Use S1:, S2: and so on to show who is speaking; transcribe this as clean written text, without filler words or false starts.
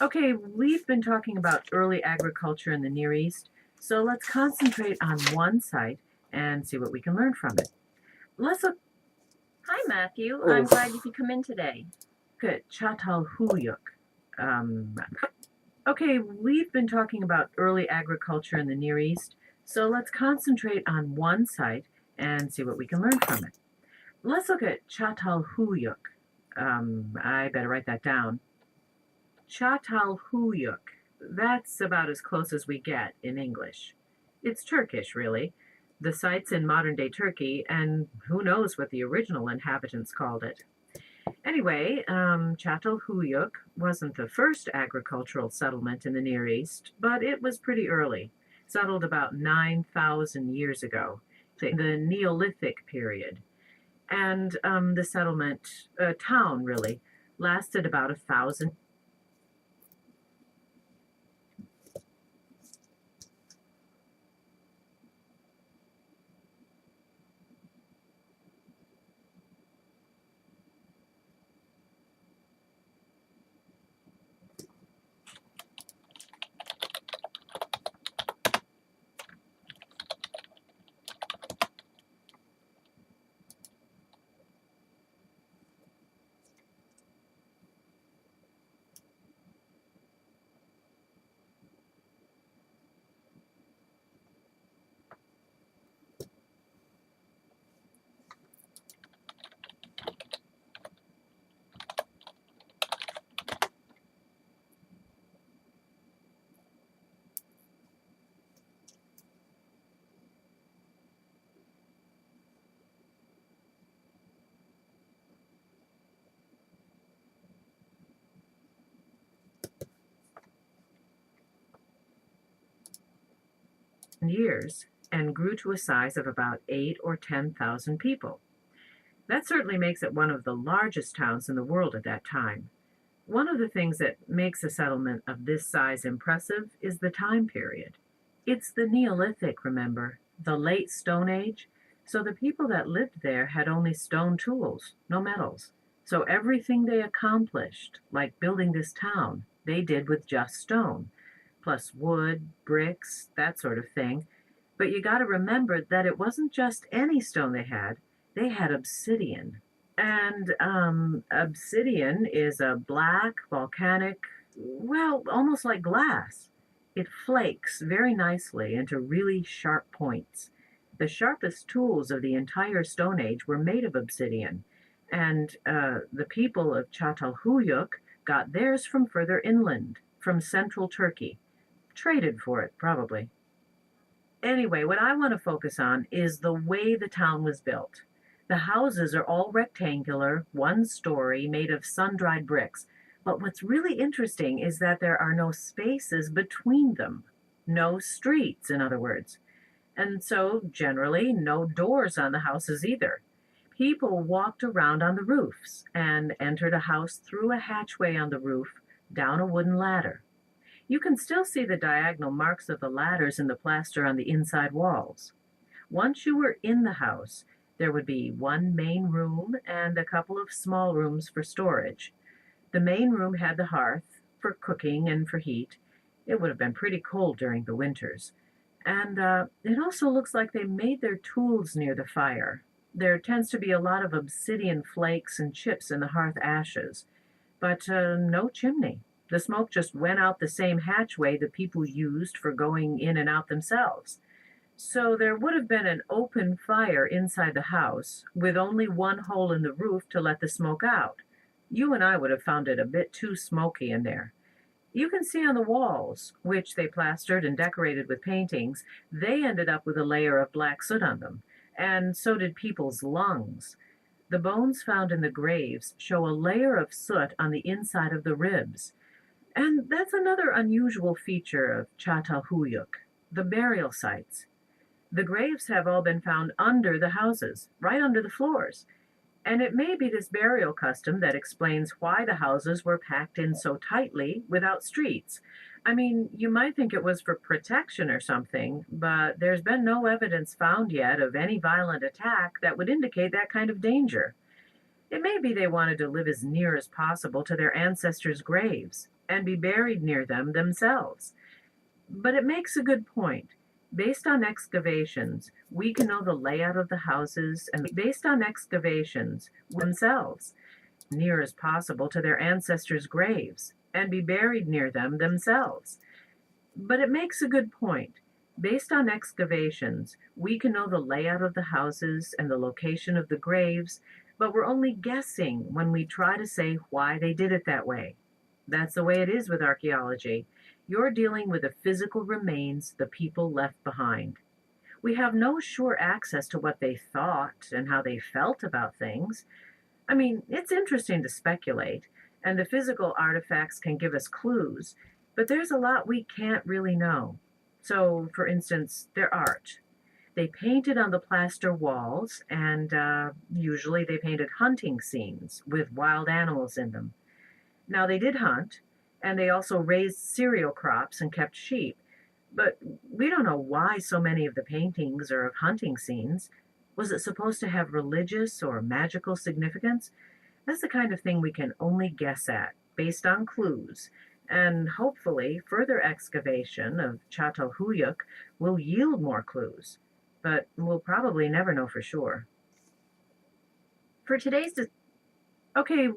S1: Okay, we've been talking about early agriculture in the Near East, so let's concentrate on one site and see what we can learn from it. Let's look.
S2: Hi, Matthew.
S3: Oh,
S2: I'm glad you could come in today.
S1: At l.lhu. Um, okay, we've been talking about early agriculture in the Near East, so let's concentrate on one site and see what we can learn from it. Let's look at l.lhu. I better write that down. l.lhu. That's about as close as we get in English. It's Turkish, really. The site's in modern-day Turkey, and who knows what the original inhabitants called it. Anyway, l.lhu wasn't the first agricultural settlement in the Near East, but it was pretty early, settled about 9,000 years ago, the Neolithic period. And the settlement, town really, lasted about 1,000. Years and grew to a size of about 8 or 10,000 people. That certainly makes it one of the largest towns in the world at that time. One of the things that makes a settlement of this size impressive is the time period. It's the Neolithic, remember, the late Stone Age. So the people that lived there had only stone tools, no metals. So everything they accomplished, like building this town, they did with just stone, plus wood, bricks, that sort of thing. But you got to remember that it wasn't just any stone they had obsidian. And obsidian is a black, volcanic, well, almost like glass. It flakes very nicely into really sharp points. The sharpest tools of the entire Stone Age were made of obsidian, and the people of Çatalhöyük got theirs from further inland, from central Turkey. Traded for it, probably. Anyway, what I want to focus on is the way the town was built. The houses are all rectangular, one story, made of sun-dried bricks. But what's really interesting is that there are no spaces between them. No streets, in other words. And so, generally, no doors on the houses either. People walked around on the roofs and entered a house through a hatchway on the roof, down a wooden ladder. You can still see the diagonal marks of the ladders in the plaster on the inside walls. Once you were in the house, there would be one main room and a couple of small rooms for storage. The main room had the hearth for cooking and for heat. It would have been pretty cold during the winters. And it also looks like they made their tools near the fire. There tends to be a lot of obsidian flakes and chips in the hearth ashes, but no chimney. The smoke just went out the same hatchway the people used for going in and out themselves. So there would have been an open fire inside the house, with only one hole in the roof to let the smoke out. You and I would have found it a bit too smoky in there. You can see on the walls, which they plastered and decorated with paintings, they ended up with a layer of black soot on them, and so did people's lungs. The bones found in the graves show a layer of soot on the inside of the ribs. And that's another unusual feature of Çatalhöyük, the burial sites. The graves have all been found under the houses, right under the floors. And it may be this burial custom that explains why the houses were packed in so tightly without streets. I mean, you might think it was for protection or something, but there's been no evidence found yet of any violent attack that would indicate that kind of danger. It may be they wanted to live as near as possible to their ancestors' graves. and be buried near them themselves. But it makes a good point. Based on excavations, we can know the layout of the houses and based on excavations themselves, near as possible to their ancestors' graves, and be buried near them themselves. But it makes a good point. Based on excavations, we can know the layout of the houses and the location of the graves, but we're only guessing when we try to say why they did it that way. That's the way it is with archaeology. You're dealing with the physical remains the people left behind. We have no sure access to what they thought and how they felt about things. I mean, it's interesting to speculate, and the physical artifacts can give us clues, but there's a lot we can't really know. So, for instance, their art. They painted on the plaster walls, and usually they painted hunting scenes with wild animals in them. Now, they did hunt, and they also raised cereal crops and kept sheep, but we don't know why so many of the paintings are of hunting scenes. Was it supposed to have religious or magical significance? That's the kind of thing we can only guess at, based on clues, and hopefully further excavation of l.lhu will yield more clues, but we'll probably never know for sure.
S2: For today's
S1: Okay,